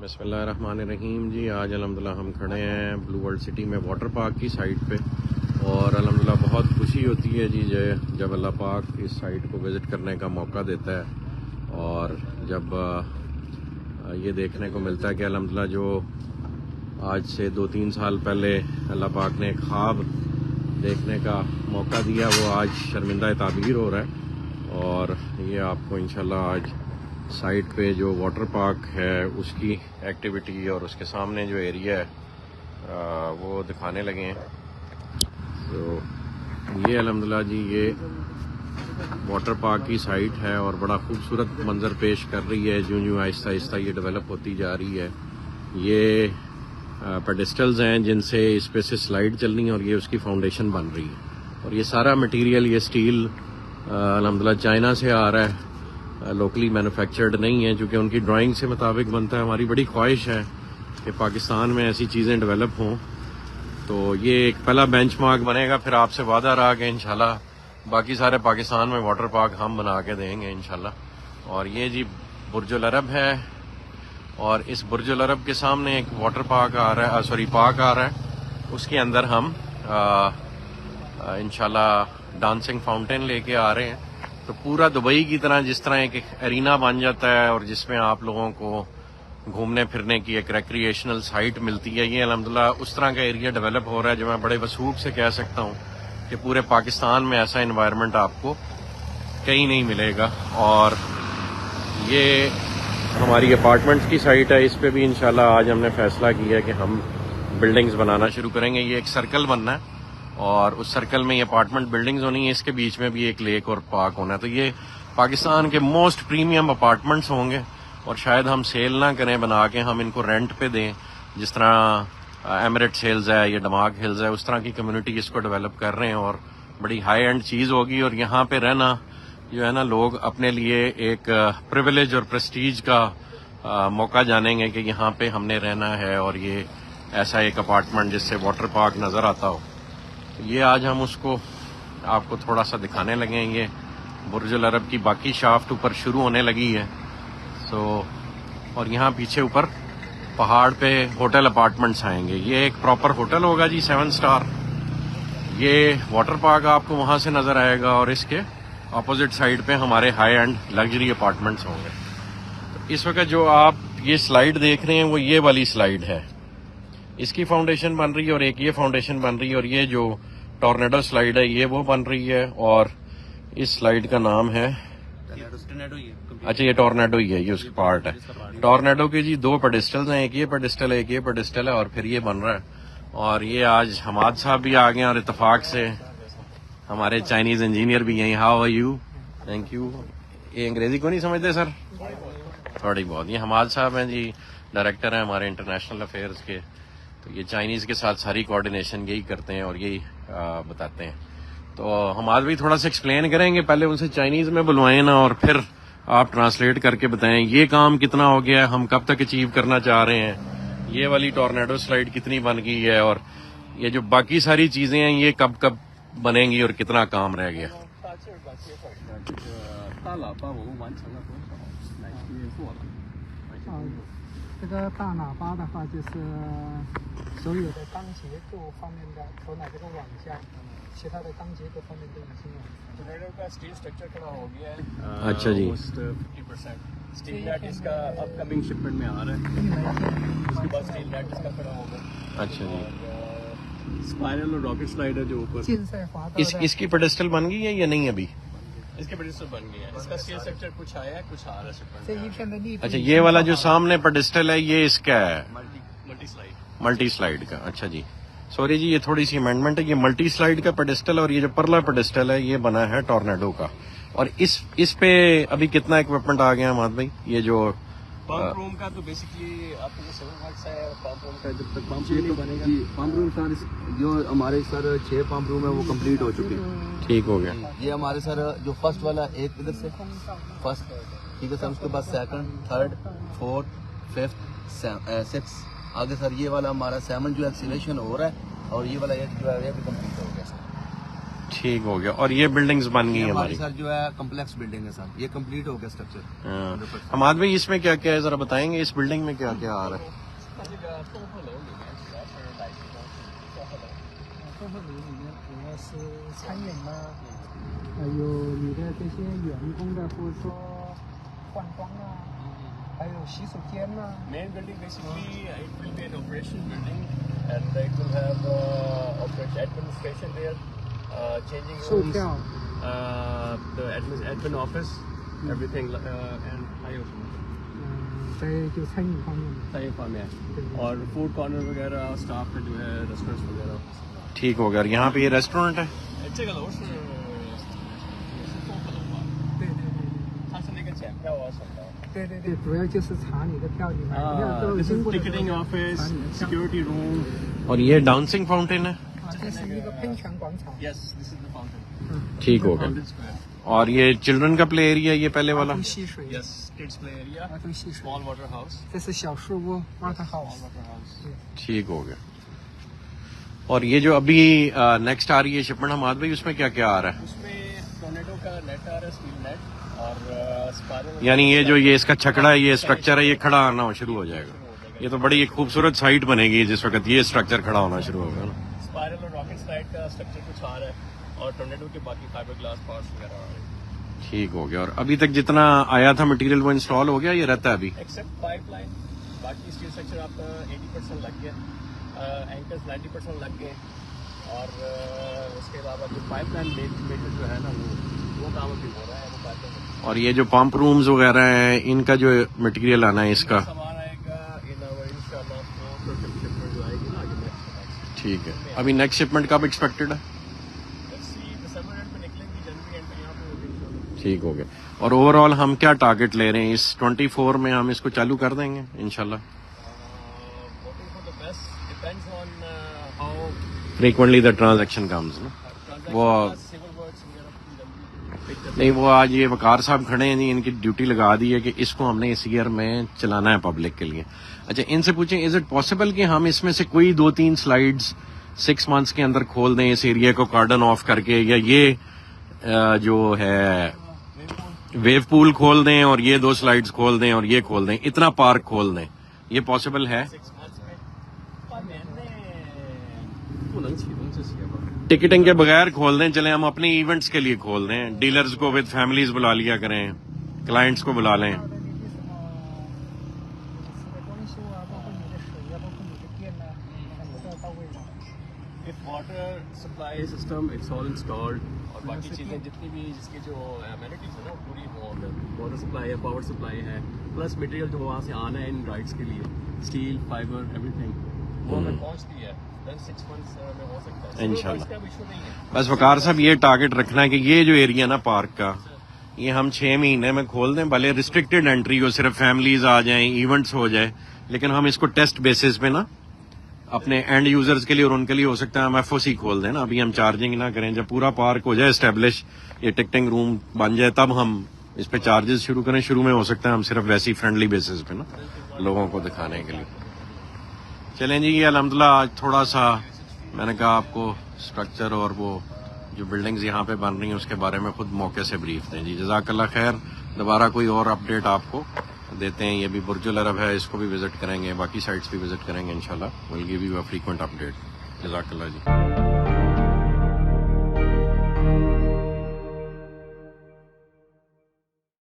बिस्मिल्लाहिर्रहमानिर्रहीम जी। आज अल्हम्दुलिल्लाह हम खड़े हैं ब्लू वर्ल्ड सिटी में वाटर पार्क की साइट पे और अल्हम्दुलिल्लाह बहुत खुशी होती है जी जब अल्लाह पाक इस साइट को विज़िट करने का मौका देता है और जब ये देखने को मिलता है कि अल्हम्दुलिल्लाह जो आज से 2-3 साल पहले अल्लाह पाक ने ख्वाब देखने का मौका दिया वो आज शर्मिंदा ताबीर हो रहा है। और ये आपको इंशाल्लाह आज साइट पे जो वाटर पार्क है उसकी एक्टिविटी और उसके सामने जो एरिया है वो दिखाने लगे हैं। तो ये अल्हम्दुलिल्लाह जी ये वाटर पार्क की साइट है और बड़ा खूबसूरत मंजर पेश कर रही है। जो आहिस्ता आहिस्ता ये डेवलप होती जा रही है। ये पेडिस्टल्स हैं जिनसे इस पे से स्लाइड चलनी है और ये उसकी फाउंडेशन बन रही है। और ये सारा मटेरियल ये स्टील अल्हम्दुलिल्लाह चाइना से आ रहा है, लोकली मैन्युफैक्चर्ड नहीं है, क्योंकि उनकी ड्राइंग से मुताबिक बनता है। हमारी बड़ी ख्वाहिश है कि पाकिस्तान में ऐसी चीज़ें डेवलप हों। तो ये एक पहला बेंचमार्क बनेगा। फिर आपसे वादा रहा कि इंशाल्लाह बाकी सारे पाकिस्तान में वाटर पार्क हम बना के देंगे इंशाल्लाह। और ये जी बुर्जुल अरब है और इस बुर्जुल अरब के सामने एक वाटर पार्क आ रहा है, पार्क आ रहा है। उसके अंदर हम इंशाल्लाह डांसिंग फाउंटेन लेके आ रहे हैं। तो पूरा दुबई की तरह जिस तरह एक एरिना बन जाता है और जिसमें आप लोगों को घूमने फिरने की एक रिक्रिएशनल साइट मिलती है, ये अल्हम्दुलिल्लाह उस तरह का एरिया डेवलप हो रहा है जो मैं बड़े वसूख से कह सकता हूँ कि पूरे पाकिस्तान में ऐसा एनवायरनमेंट आपको कहीं नहीं मिलेगा। और ये हमारी अपार्टमेंट्स की साइट है। इस पे भी इंशाल्लाह आज हमने फैसला किया कि हम बिल्डिंग्स बनाना शुरू करेंगे। ये एक सर्कल बनना है और उस सर्कल में ये अपार्टमेंट बिल्डिंग्स होनी है। इसके बीच में भी एक लेक और पार्क होना है। तो ये पाकिस्तान के मोस्ट प्रीमियम अपार्टमेंट्स होंगे और शायद हम सेल ना करें बना के, हम इनको रेंट पे दें। जिस तरह एमिरेट्स हिल्स है, ये दमाग हिल्स है, उस तरह की कम्युनिटी इसको डेवलप कर रहे हैं और बड़ी हाई एंड चीज़ होगी। और यहाँ पे रहना जो है ना, लोग अपने लिए एक प्रिविलेज और प्रेस्टीज का मौका जानेंगे कि यहाँ पे हमने रहना है और ये ऐसा एक अपार्टमेंट जिससे वाटर पार्क नज़र आता हो। ये आज हम उसको आपको थोड़ा सा दिखाने लगे हैं। ये बुर्जुल अरब की बाकी शाफ्ट ऊपर शुरू होने लगी है। और यहाँ पीछे ऊपर पहाड़ पे होटल अपार्टमेंट्स आएंगे। ये एक प्रॉपर होटल होगा जी, 7 स्टार। ये वाटर पार्क आपको वहाँ से नज़र आएगा और इसके अपोजिट साइड पे हमारे हाई एंड लग्जरी अपार्टमेंट्स होंगे। तो इस वक्त जो आप ये स्लाइड देख रहे हैं वो ये वाली स्लाइड है, इसकी फाउंडेशन बन रही है और एक ये फाउंडेशन बन रही है। और ये जो टॉर्नेडो स्लाइड है ये वो बन रही है और इस स्लाइड का नाम है, अच्छा ये टॉर्नेडो ही है, ये उसकी पार्ट है। टॉर्नेडो के जी 2 पेडिस्टल्स हैं, एक ये पेडिस्टल है, एक ये पेडिस्टल है और फिर ये बन रहा है। और ये आज हमाद साहब भी आ गए और इत्तेफाक से हमारे चाइनीज इंजीनियर भी हैं। How are you? Thank you. ये अंग्रेजी को नहीं समझते सर? थोड़ी बहुत। ये हमाद साहब हैं जी, डायरेक्टर हैं हमारे इंटरनेशनल अफेयर्स के। तो ये चाइनीज़ के साथ सारी कोऑर्डिनेशन यही करते हैं और यही बताते हैं। तो हम आज भी थोड़ा सा एक्सप्लेन करेंगे। पहले उनसे चाइनीज़ में बुलवाएं ना और फिर आप ट्रांसलेट करके बताएं ये काम कितना हो गया है, हम कब तक अचीव करना चाह रहे हैं, ये वाली टॉर्नेडो स्लाइड कितनी बन गई है और ये जो बाकी सारी चीज़ें हैं ये कब कब बनेंगी और कितना काम रह गया। 这个大喇叭的话，就是所有的钢结构方面的头脑这个网架，其他的钢结构方面都已经有。जनरेटर का स्टील स्ट्रक्चर खड़ा हो गया है। अच्छा जी। 50% स्टील नेट इसका अपकमिंग शिपमेंट में आ रहा है। उसके बाद स्टील नेट इसका खड़ा होगा। अच्छा जी। स्पाइरल और रॉकेट स्लाइडर जो ऊपर इसकी पेडिस्टल बन गई है या नहीं अभी? इसके पेडिस्टल बन गया है। इसका स्टील स्ट्रक्चर कुछ आया है, कुछ आ रहा है। अच्छा, ये वाला जो सामने पेडिस्टल है ये इसका है, मल्टी स्लाइड का। अच्छा जी, सॉरी जी, ये थोड़ी सी अमेंडमेंट है। ये मल्टी स्लाइड का पेडिस्टल और ये जो परला पेडिस्टल है ये बना है टॉर्नेडो का। और इस पे अभी कितना इक्विपमेंट आ गया हमाद भाई? ये जो पंप रूम का तो बेसिकली आपको जो 7 वाट्स है पंप रूम का, जब तक पंप रूम तो बनेगा जी। पंप रूम सर जो हमारे सर 6 पंप रूम है वो कंप्लीट हो चुके हैं। ठीक हो गया। ये हमारे सर जो फर्स्ट वाला एक इधर से फर्स्ट, ठीक है सर, उसके बाद सेकंड, थर्ड, फोर्थ, फिफ्थ, 6 आगे सर ये वाला हमारा 7 जो एक्सीलेशन हो रहा है और ये वाला 8 जो है ये भी कंप्लीट हो गया सर। ठीक हो गया। और ये बिल्डिंग्स बन गई ये हमारी। सर जो है कम्प्लेक्स बिल्डिंग है सर, ये कंप्लीट हो गया स्ट्रक्चर। हाँ। हमाद भाई इसमें क्या क्या है जरा बताएंगे, इस बिल्डिंग में क्या क्या आ रहा है? 综合楼里面主要是餐饮啦，还有你的这些员工的或者说换装啊，还有洗手间呐。Main building basically it will be an operation building and it will have operation administration there, changing 售 rooms, 票 the admin office, everything and 还有什么？在就餐饮方面的。在一方面，और फूड कॉर्नर वगैरह स्टाफ का जो है रेस्टोरेंट्स वगैरह। ठीक हो गया। और यहाँ पे ये रेस्टोरेंट है। 这个楼是综合楼吧？对对对它是那个检票啊什么的。对对对，主要就是查你的票，你买票都 This 经 is 过的时候 ticketing office, 查你的票。 security room. और ये डांसिंग फाउंटेन है।这是一个喷泉广场。 Yes, this is the fountain. ठीक हो गया। Fountain Square. और ये चिल्ड्रन का प्ले एरिया ये पहले वाला। 儿童戏水， Yes, kids play area. 儿童戏水。 Small water house. 这是小树屋 Water House。 Water house. ठीक हो गया। और ये जो अभी नेक्स्ट आ रही है शिपमेंट हमाद भाई, उसमें क्या क्या आ रहा है? उसमें टोर्नेडो का नेट आ रहा है, स्टील नेट और स्पाइरल। यानी ये जो ये इसका छकड़ा है, ये स्ट्रक्चर है, ये खड़ा आना शुरू हो जाएगा। ये तो बड़ी एक खूबसूरत साइट बनेगी जिस वक्त ये स्ट्रक्चर खड़ा होना शुरू होगा ना। स्पाइरल और रॉकेट स्लाइड का स्ट्रक्चर कुछ आ रहा है और टोर्नेडो के बाकी फाइबर ग्लास पार्ट्स वगैरह आ रहे हैं। ठीक हो गया। और अभी तक जितना आया था मटेरियल वो इंस्टॉल हो गया, ये रहता है अभी? एक्सेप्ट पाइपलाइन, बाकी स्टील स्ट्रक्चर आपका 80% लग गया, एंकर्स 90% लग गए और उसके अलावा जो पाइपलाइन मेटर जो है ना वो काम अभी हो रहा है, वो पाइपलाइन। और ये जो पंप रूम्स वगैरह हैं, इनका जो मटेरियल आना है इसका? सामान आएगा इन आवर इंशाल्लाह शिपमेंट जो आएगी ना आगे नेक्स्ट। ठीक है। अभी नेक्स्ट शिपमेंट कब एक्सपेक्टेड है? दिसंबर एंड पे निकलेंगी, जनवरी एंड पे यहाँ पे होगी इंशाल्लाह। ठीक हो गया। और ओवरऑल हम क्या टारगेट ले रहे हैं इस 24 में? हम इसको चालू कर देंगे इंशाल्लाह। Voting for the best depends on how frequently the transaction comes ना। वो civil works वगैरह। नहीं, वो आज ये वकार साहब खड़े हैं जी, इनकी ड्यूटी लगा दी है कि इसको हमने इस ईयर में चलाना है पब्लिक के लिए। अच्छा, इनसे पूछें इज इट पॉसिबल कि हम इसमें से कोई 2-3 स्लाइड्स 6 मंथ्स के अंदर खोल दें इस एरिया को कार्डन ऑफ करके, या ये जो है वेव पूल खोल दें और ये 2 स्लाइड्स खोल दें और ये खोल दें, इतना पार्क खोल दें, ये पॉसिबल है? 6 months में 半年内不能启动这些吧。 टिकटिंग के बगैर खोल दें, चले हम अपने इवेंट्स के लिए खोल दें, डीलर्स को विद फैमिलीज बुला लिया करें, क्लाइंट्स को बुला लें। 你的什么公司的装修啊，包括你的水啊，包括你的电啊，很多都要到位的。 If water supply system it's all installed और बाकी चीजें जितनी भी जिसकी जो amenities है ना वो पूरी हो गए, water supply है, power supply है, प्लस मटेरियल जो वहाँ से आना है इन राइड्स के लिए, स्टील, फाइबर, एवरीथिंग वो हमें पहुँचती है, then 6 months में हो सकता है। इंशाल्लाह। इसका इशू नहीं है। बस वकार साहब ये टारगेट रखना है कि ये जो एरिया ना पार्क का, ये हम 6 महीने में खोल दें, भले रिस्ट्रिक्टेड एंट्री हो, सिर्फ फैमिलीज आ जाएं, इवेंट्स हो जाए, लेकिन हम इसको टेस्ट बेसिस पे ना अपने एंड यूजर्स के लिए और उनके लिए हो सकता है हम एफओसी खोल दें ना, अभी हम चार्जिंग ना करें। जब पूरा पार्क हो जाए एस्टेब्लिश, ये टिकटिंग रूम बन जाए, तब हम इस पे चार्जेस शुरू करें। शुरू में हो सकता है हम सिर्फ वैसी फ्रेंडली बेसिस पे ना लोगों को दिखाने के लिए। चलें जी, ये अल्हम्दुलिल्लाह आज थोड़ा सा मैंने कहा आपको स्ट्रक्चर और वो जो बिल्डिंग्स यहाँ पे बन रही हैं उसके बारे में खुद मौके से ब्रीफ दें जी। जज़ाकल्लाह खैर। दोबारा कोई और अपडेट आपको देते हैं। ये भी बुर्जुल अरब है, इसको भी विजिट करेंगे, बाकी साइट्स भी विजिट करेंगे इंशाल्लाह। Will give you a frequent update. जज़ाकल्लाह जी।